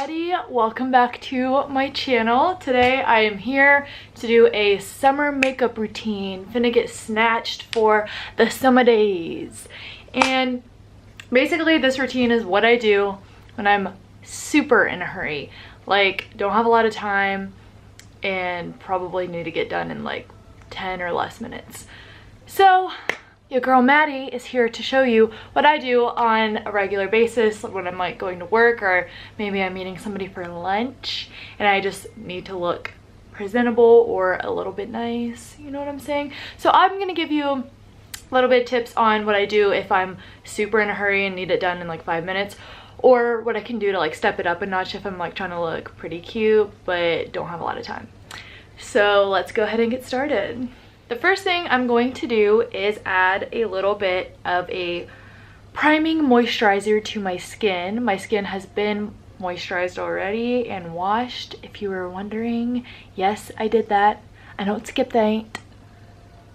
everybody, welcome back to my channel. Today I am here to do a summer makeup routine. Finna get snatched for the summer days. And basically this routine is what I do when I'm super in a hurry. Like, don't have a lot of time and probably need to get done in like 10 or less minutes. So your girl Maddie is here to show you what I do on a regular basis when I'm like going to work, or maybe I'm meeting somebody for lunch and I just need to look presentable or a little bit nice, you know what I'm saying? So I'm gonna give you a little bit of tips on what I do if I'm super in a hurry and need it done in like 5 minutes, or what I can do to like step it up a notch if I'm like trying to look pretty cute but don't have a lot of time. So let's go ahead and get started. The first thing I'm going to do is add a little bit of a priming moisturizer to my skin. My skin has been moisturized already and washed, if you were wondering. Yes, I did that. I don't skip that.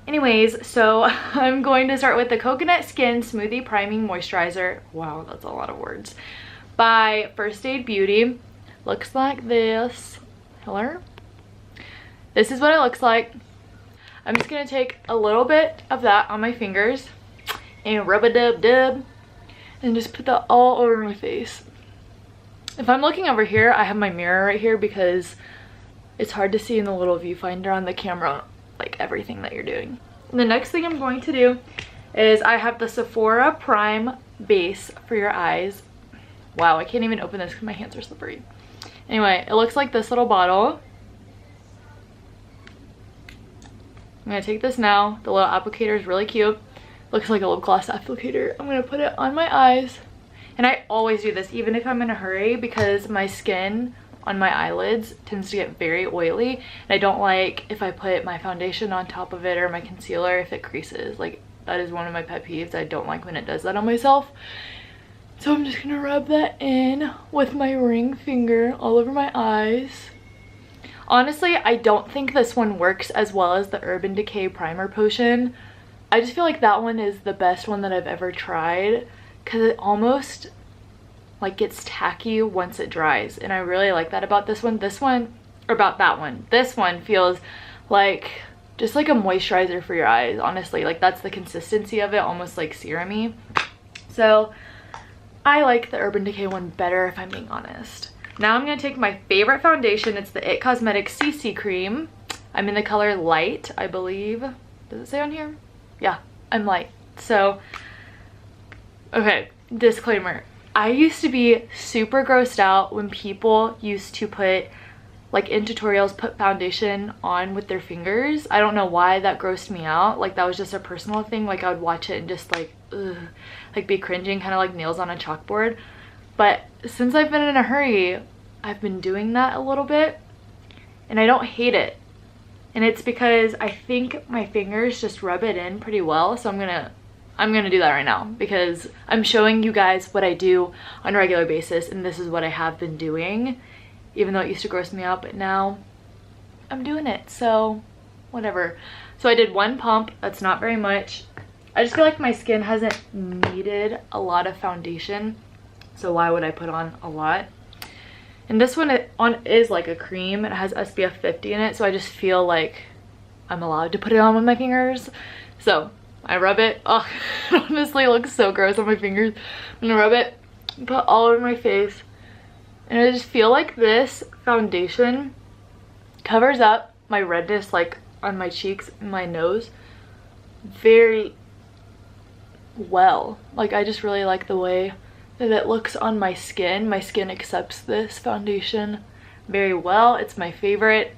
Anyways, so I'm going to start with the Coconut Skin Smoothie Priming Moisturizer. Wow, that's a lot of words. By First Aid Beauty. Looks like this. Hello? This is what it looks like. I'm just going to take a little bit of that on my fingers and rub-a-dub-dub and just put that all over my face. If I'm looking over here, I have my mirror right here because it's hard to see in the little viewfinder on the camera, like everything that you're doing. And the next thing I'm going to do is I have the SEPHORA Prime Base for your eyes. Wow, I can't even open this because my hands are slippery. Anyway, it looks like this little bottle. I'm gonna take this now. The little applicator is really cute. Looks like a lip gloss applicator. I'm gonna put it on my eyes. And I always do this even if I'm in a hurry because my skin on my eyelids tends to get very oily. And I don't like if I put my foundation on top of it or my concealer if it creases. Like, that is one of my pet peeves. I don't like when it does that on myself. So I'm just gonna rub that in with my ring finger all over my eyes. Honestly, I don't think this one works as well as the Urban Decay Primer Potion. I just feel like that one is the best one that I've ever tried because it almost like gets tacky once it dries, and I really like that about this one. This one feels like just like a moisturizer for your eyes, honestly. Like, that's the consistency of it, almost like serum-y. So I like the Urban Decay one better, if I'm being honest. Now I'm going to take my favorite foundation. It's the IT Cosmetics CC Cream. I'm in the color Light, I believe. Does it say on here? Yeah, I'm light. So, okay, disclaimer. I used to be super grossed out when people used to put, like in tutorials, put foundation on with their fingers. I don't know why that grossed me out. Like, that was just a personal thing. Like, I would watch it and just like, ugh, like be cringing, kind of like nails on a chalkboard. But since I've been in a hurry, I've been doing that a little bit and I don't hate it. And it's because I think my fingers just rub it in pretty well. So I'm gonna do that right now because I'm showing you guys what I do on a regular basis, and this is what I have been doing, even though it used to gross me out, but now I'm doing it, so whatever. So I did one pump. That's not very much. I just feel like my skin hasn't needed a lot of foundation, so why would I put on a lot? And this one is like a cream. It has SPF 50 in it, so I just feel like I'm allowed to put it on with my fingers. So I rub it. Oh, it honestly looks so gross on my fingers. I'm gonna rub it and put all over my face. And I just feel like this foundation covers up my redness, like on my cheeks and my nose, very well. Like, I just really like the way that it looks on my skin. My skin accepts this foundation very well. It's my favorite.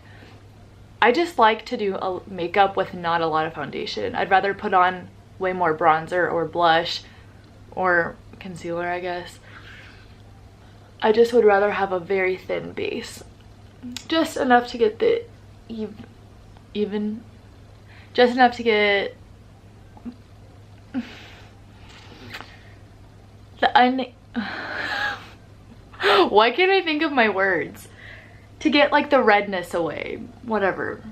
I just like to do a makeup with not a lot of foundation. I'd rather put on way more bronzer or blush or concealer, I guess. I just would rather have a very thin base. Just enough to get the just enough to get why can't I think of my words? To get like the redness away, whatever.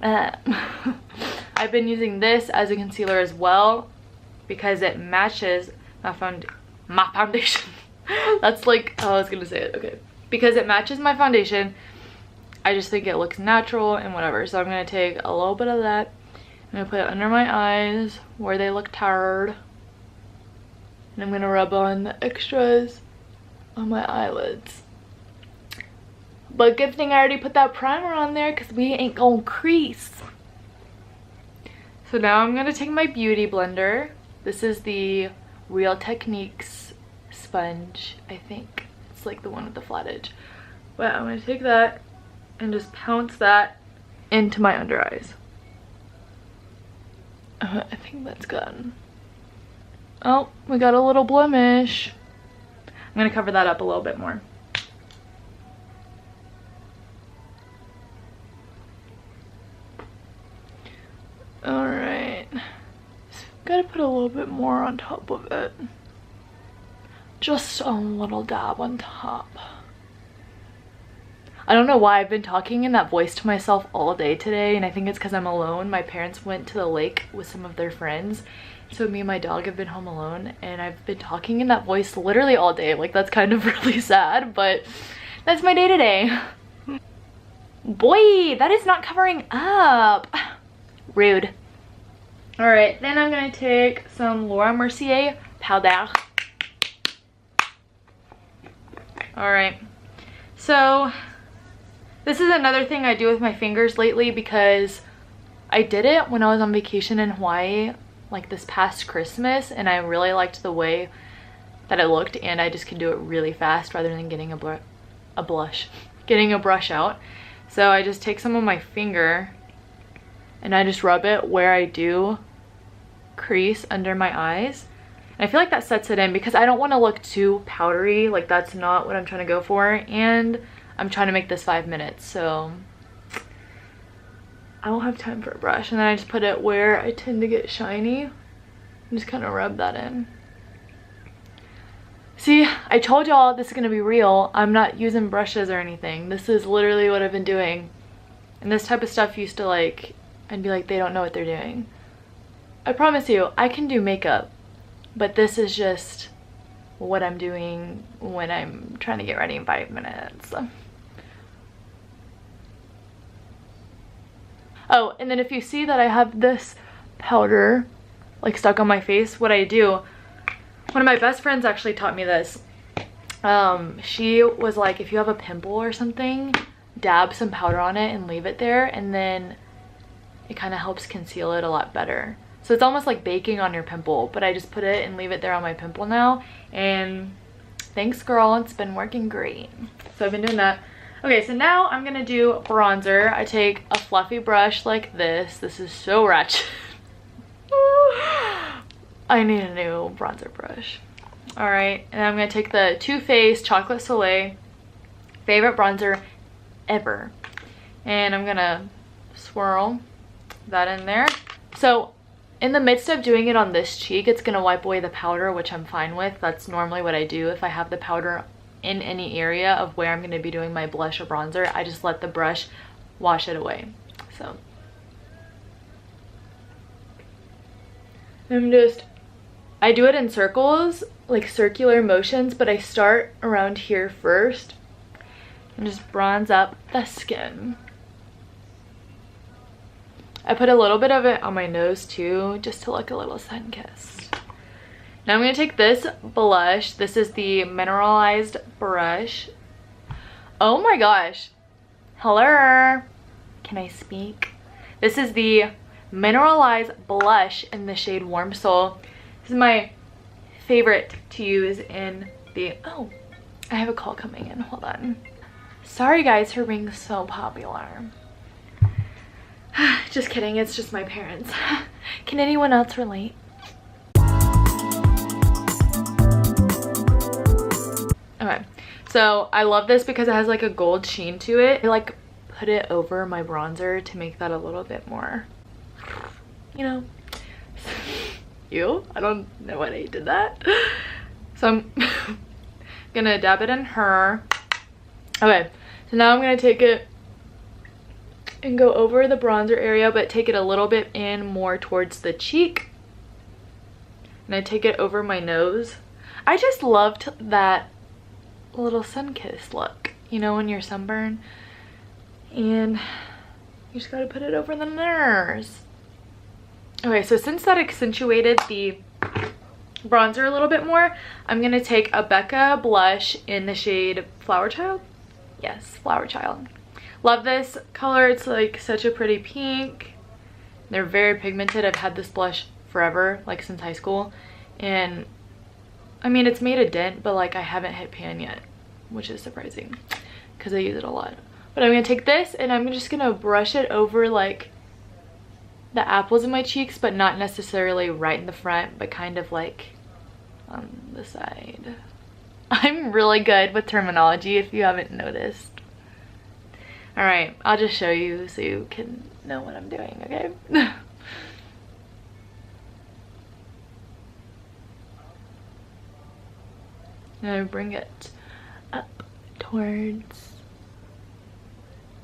I've been using this as a concealer as well because it matches my foundation. That's like how I was gonna say it. Okay, because it matches my foundation. I just think it looks natural and whatever. So I'm going to take a little bit of that. I'm going to put it under my eyes where they look tired. And I'm going to rub on the extras on my eyelids. But good thing I already put that primer on there because we ain't gonna crease. So now I'm going to take my beauty blender. This is the Real Techniques sponge, I think. It's like the one with the flat edge. But I'm going to take that and just pounce that into my under eyes. I think that's good. Oh, we got a little blemish. I'm going to cover that up a little bit more. Alright. Gotta put a little bit more on top of it. Just a little dab on top. I don't know why I've been talking in that voice to myself all day today, and I think it's because I'm alone. My parents went to the lake with some of their friends, so me and my dog have been home alone, and I've been talking in that voice literally all day. Like, that's kind of really sad, but that's my day today. Boy, that is not covering up. Rude. Alright, then I'm going to take some Laura Mercier powder. Alright, so this is another thing I do with my fingers lately because I did it when I was on vacation in Hawaii, like this past Christmas, and I really liked the way that it looked, and I just can do it really fast rather than getting a brush out. So I just take some of my finger and I just rub it where I do crease under my eyes. And I feel like that sets it in because I don't want to look too powdery. Like, that's not what I'm trying to go for. And I'm trying to make this 5 minutes, so I don't have time for a brush. And then I just put it where I tend to get shiny and just kind of rub that in. See, I told y'all this is going to be real. I'm not using brushes or anything. This is literally what I've been doing. And this type of stuff used to like, I'd be like, they don't know what they're doing. I promise you, I can do makeup, but this is just what I'm doing when I'm trying to get ready in 5 minutes. Oh, and then if you see that I have this powder like stuck on my face, what I do, one of my best friends actually taught me this. She was like, if you have a pimple or something, dab some powder on it and leave it there, and then it kind of helps conceal it a lot better. So it's almost like baking on your pimple, but I just put it and leave it there on my pimple now, and thanks girl, it's been working great. So I've been doing that. Okay, so now I'm gonna do bronzer. I take a fluffy brush like this. This is so ratchet. I need a new bronzer brush. All right, and I'm gonna take the Too Faced Chocolate Soleil, favorite bronzer ever, and I'm gonna swirl that in there. So in the midst of doing it on this cheek, it's gonna wipe away the powder, which I'm fine with. That's normally what I do if I have the powder in any area of where I'm gonna be doing my blush or bronzer. I just let the brush wash it away. So I do it in circles, like circular motions, but I start around here first and just bronze up the skin. I put a little bit of it on my nose too, just to look a little sun-kissed. Now I'm going to take this blush. This is the Mineralized brush. Oh my gosh. Hello. Can I speak? This is the Mineralize blush in the shade Warm Soul. This is my favorite to use in the... Oh, I have a call coming in. Hold on. Sorry guys for being so popular. Just kidding, it's just my parents. Can anyone else relate? Okay, so I love this because it has like a gold sheen to it. I like put it over my bronzer to make that a little bit more, you know, I don't know why I did that. So I'm gonna dab it in her. Okay, so now I'm gonna take it and go over the bronzer area, but take it a little bit in more towards the cheek. And I take it over my nose. I just loved that little sun-kissed look, you know, when you're sunburned. And you just gotta put it over the nose. Okay, so since that accentuated the bronzer a little bit more, I'm gonna take a BECCA blush in the shade Flowerchild. Yes, Flowerchild. Love this color. It's like such a pretty pink. They're very pigmented. I've had this blush forever, like since high school. And I mean, it's made a dent, but like I haven't hit pan yet, which is surprising because I use it a lot. But I'm gonna take this and I'm just gonna brush it over like the apples in my cheeks, but not necessarily right in the front, but kind of like on the side. I'm really good with terminology if you haven't noticed. All right, I'll just show you so you can know what I'm doing, okay? Now bring it up towards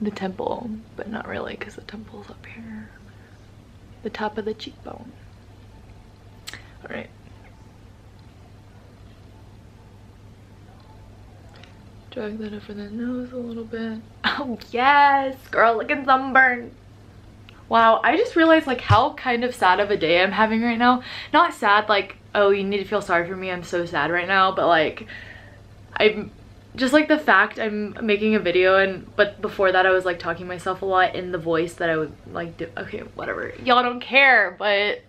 the temple, but not really because the temple's up here. The top of the cheekbone. All right. Drag that over the nose a little bit. Oh yes, girl, looking sunburned. Wow, I just realized like how kind of sad of a day I'm having right now. Not sad like, oh, you need to feel sorry for me, I'm so sad right now, but like I'm just like the fact I'm making a video but before that I was like talking to myself a lot in the voice that I would like do. Okay, whatever, y'all don't care, but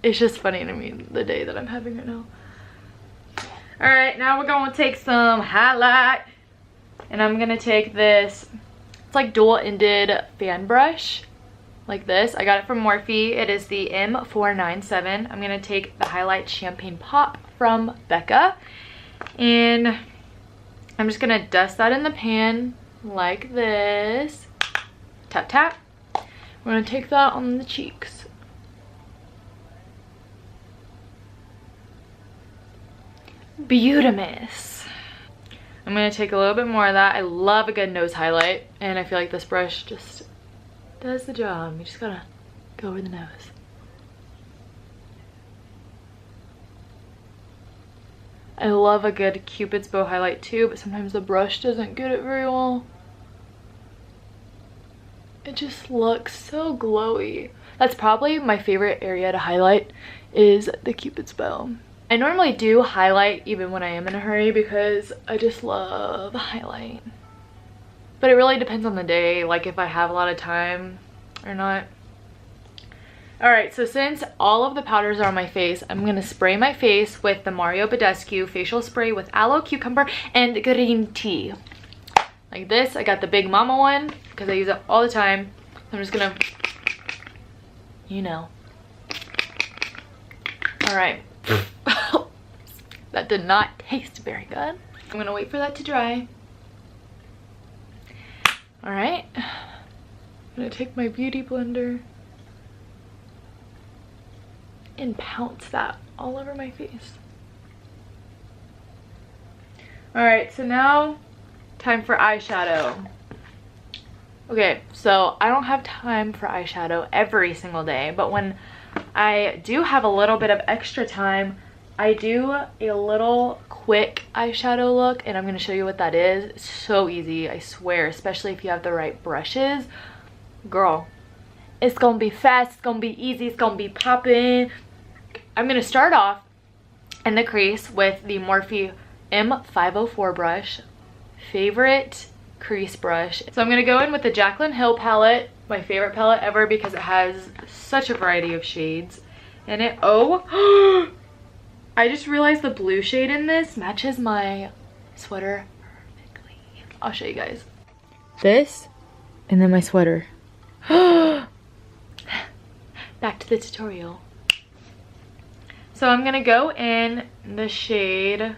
it's just funny to me the day that I'm having right now. All right, now we're gonna take some highlight, and I'm gonna take this, it's like dual-ended fan brush like this. I got it from Morphe. It is the M497. I'm gonna take the highlight Champagne Pop from BECCA, and I'm just gonna dust that in the pan like this. Tap, tap. We're gonna take that on the cheeks. Beautimous. I'm gonna take a little bit more of that. I love a good nose highlight, and I feel like this brush just does the job. You just gotta go over the nose. I love a good Cupid's bow highlight too, but sometimes the brush doesn't get it very well. It just looks so glowy. That's probably my favorite area to highlight, is the Cupid's bow. I normally do highlight even when I am in a hurry because I just love highlight. But it really depends on the day, like if I have a lot of time or not. Alright, so since all of the powders are on my face, I'm going to spray my face with the Badescu facial spray with aloe, cucumber, and green tea. Like this. I got the Big Mama one because I use it all the time. I'm just going to, you know. Alright. That did not taste very good. I'm going to wait for that to dry. Alright. I'm going to take my beauty blender and pounce that all over my face. Alright, so now time for eyeshadow. Okay, so I don't have time for eyeshadow every single day, but when I do have a little bit of extra time, I do a little quick eyeshadow look, and I'm going to show you what that is. It's so easy, I swear, especially if you have the right brushes. Girl, it's going to be fast, it's going to be easy, it's going to be popping. I'm going to start off in the crease with the Morphe M504 brush. Favorite crease brush. So I'm going to go in with the Jaclyn Hill palette, my favorite palette ever because it has such a variety of shades in it. Oh, I just realized the blue shade in this matches my sweater perfectly. I'll show you guys. This, and then my sweater. Back to the tutorial. So I'm gonna go in the shade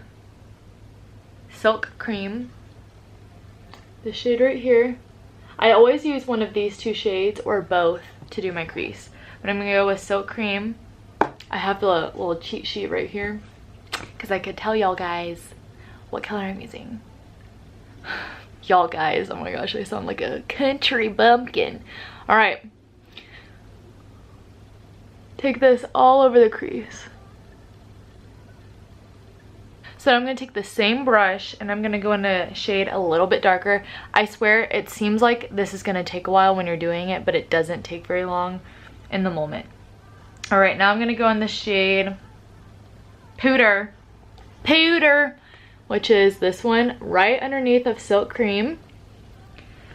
Silk Cream. This shade right here. I always use one of these two shades or both to do my crease. But I'm gonna go with Silk Cream. I have the little cheat sheet right here because I could tell y'all guys what color I'm using. Y'all guys, oh my gosh, I sound like a country bumpkin. All right, take this all over the crease. So I'm going to take the same brush and I'm going to go in a shade a little bit darker. I swear it seems like this is going to take a while when you're doing it, but it doesn't take very long in the moment. All right, now I'm going to go in the shade Powder, which is this one right underneath of Silk Cream,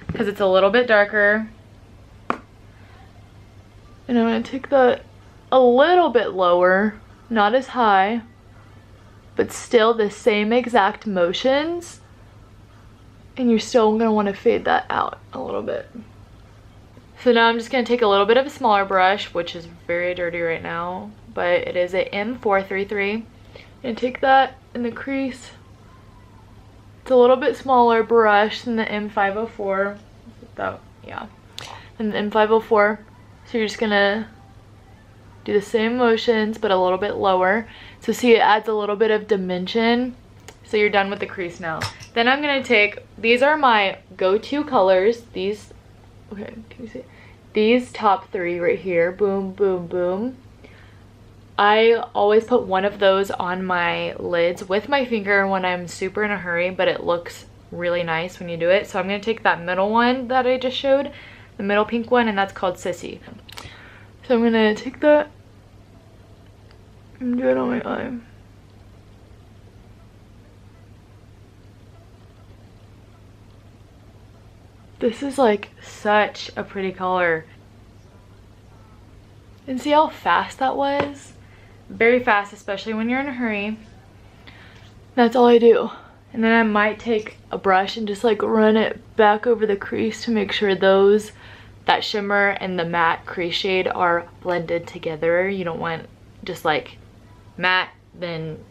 because it's a little bit darker. And I'm going to take that a little bit lower, not as high, but still the same exact motions. And you're still going to want to fade that out a little bit. So now I'm just going to take a little bit of a smaller brush, which is very dirty right now, but it is a M433. And take that in the crease. It's a little bit smaller brush than the M504. Yeah, and the M504. So you're just gonna do the same motions but a little bit lower. So see, it adds a little bit of dimension. So you're done with the crease now. Then I'm gonna take, these are my go-to colors. These, okay, can you see? These top three right here, boom, boom, boom. I always put one of those on my lids with my finger when I'm super in a hurry, but it looks really nice when you do it. So I'm gonna take that middle one that I just showed, the middle pink one, and that's called Sissy. So I'm gonna take that and do it on my eye. This is like such a pretty color. And see how fast that was? Very fast, especially when you're in a hurry. That's all I do. And then I might take a brush and just like run it back over the crease to make sure that shimmer and the matte crease shade are blended together. You don't want just like matte then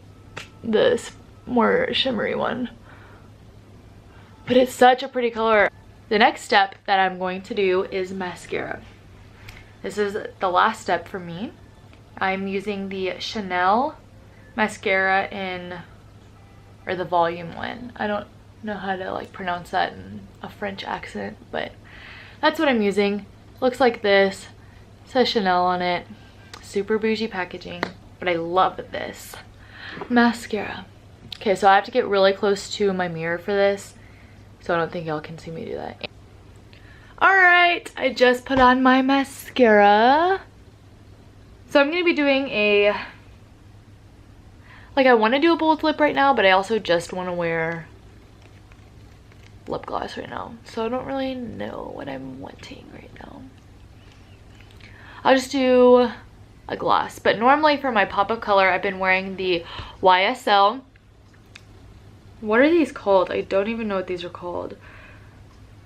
this more shimmery one. But it's such a pretty color. The next step that I'm going to do is mascara. This is the last step for me. I'm using the Chanel mascara or the volume one. I don't know how to like pronounce that in a French accent, but that's what I'm using. Looks like this. It says Chanel on it. Super bougie packaging, but I love this mascara. Okay, so I have to get really close to my mirror for this, so I don't think y'all can see me do that. Alright, I just put on my mascara. So I'm going to be doing I want to do a bold lip right now, but I also just want to wear lip gloss right now. So I don't really know what I'm wanting right now. I'll just do a gloss. But normally for my pop-up color, I've been wearing the YSL. What are these called? I don't even know what these are called.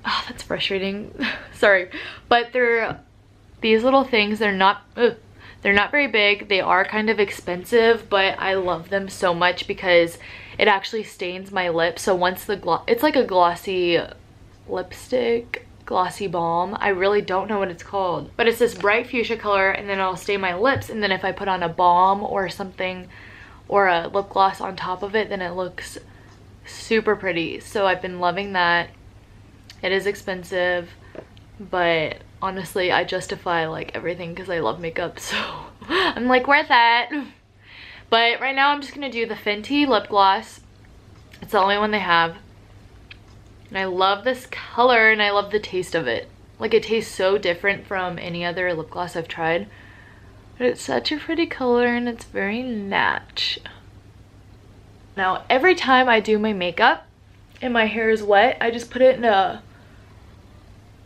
Oh, that's frustrating. Sorry. But they're these little things. They're not very big. They are kind of expensive, but I love them so much because it actually stains my lips. So once the it's like a glossy lipstick, glossy balm. I really don't know what it's called, but it's this bright fuchsia color, and then it'll stain my lips, and then if I put on a balm or something or a lip gloss on top of it, then it looks super pretty. So I've been loving that. It is expensive, but honestly I justify like everything because I love makeup, so I'm like worth it. But right now I'm just gonna do the Fenty lip gloss. It's the only one they have, and I love this color and I love the taste of it. Like, it tastes so different from any other lip gloss I've tried, but it's such a pretty color and it's very natch. Now every time I do my makeup and my hair is wet, I just put it in a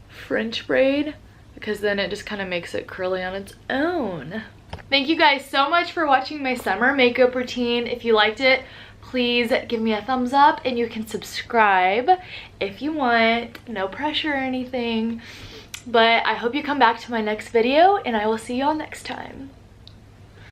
French braid because then it just kind of makes it curly on its own. Thank you guys so much for watching my summer makeup routine. If you liked it, please give me a thumbs up, and you can subscribe if you want. No pressure or anything. But I hope you come back to my next video, and I will see y'all next time.